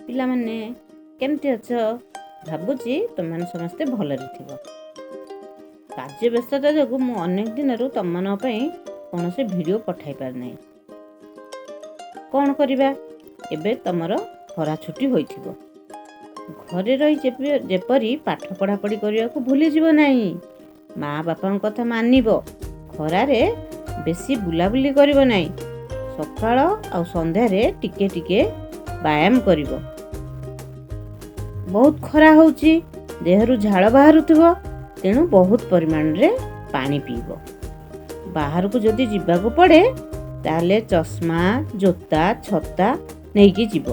ପିଲାମାନେ କେମିତି ଅଛ? ଭାବୁଛି ତୁମମାନେ ସମସ୍ତେ ଭଲରେ ଥିବ। କାର୍ଯ୍ୟ ବ୍ୟସ୍ତତା ଯୋଗୁଁ ମୁଁ ଅନେକ ଦିନରୁ ତୁମମାନଙ୍କ ପାଇଁ କୌଣସି ଭିଡ଼ିଓ ପଠାଇ ପାରିନାହିଁ। କ'ଣ କରିବା, ଏବେ ତୁମର ଖରା ଛୁଟି ହୋଇଥିବ। ଘରେ ରହି ଯେପରି ପାଠ ପଢ଼ାପଢ଼ି କରିବାକୁ ଭୁଲିଯିବ ନାହିଁ। ମା' ବାପାଙ୍କ କଥା ମାନିବ। ଖରାରେ ବେଶୀ ବୁଲାବୁଲି କରିବ ନାହିଁ। ସକାଳ ଆଉ ସନ୍ଧ୍ୟାରେ ଟିକେ ଟିକେ ବ୍ୟାୟାମ କରିବ। ବହୁତ ଖରା ହେଉଛି, ଦେହରୁ ଝାଳ ବାହାରୁଥିବ, ତେଣୁ ବହୁତ ପରିମାଣରେ ପାଣି ପିଇବ। ବାହାରକୁ ଯଦି ଯିବାକୁ ପଡ଼େ ତାହେଲେ ଚଷମା, ଜୋତା, ଛତା ନେଇକି ଯିବ।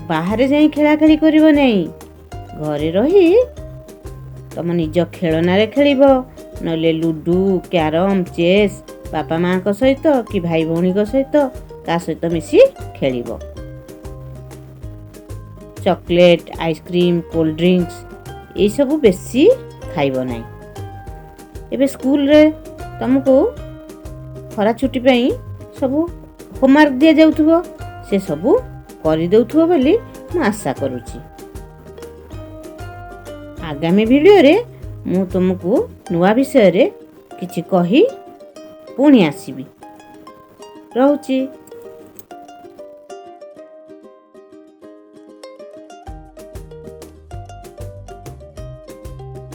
ବାହାରେ ଯାଇ ଖେଳାଖେଳି କରିବ ନାହିଁ। ଘରେ ରହି ତମ ନିଜ ଖେଳନାରେ ଖେଳିବ, ନହେଲେ ଲୁଡୁ, କ୍ୟାରମ୍, ଚେସ୍ ବାପା ମାଆଙ୍କ ସହିତ କି ଭାଇ ଭଉଣୀଙ୍କ ସହିତ କାହା ସହିତ ମିଶି ଖେଳିବ। ଚକୋଲେଟ୍, ଆଇସ୍କ୍ରିମ୍, କୋଲ୍ଡ ଡ୍ରିଙ୍କସ୍ ଏଇସବୁ ବେଶୀ ଖାଇବ ନାହିଁ। ଏବେ ସ୍କୁଲରେ ତୁମକୁ ଖରା ଛୁଟି ପାଇଁ ସବୁ ହୋମୱାର୍କ ଦିଆଯାଉଥିବ, ସେସବୁ କରିଦେଉଥିବ ବୋଲି ମୁଁ ଆଶା କରୁଛି। ଆଗାମୀ ଭିଡ଼ିଓରେ ମୁଁ ତୁମକୁ ନୂଆ ବିଷୟରେ କିଛି କହି ପୁଣି ଆସିବି। ରହୁଛି।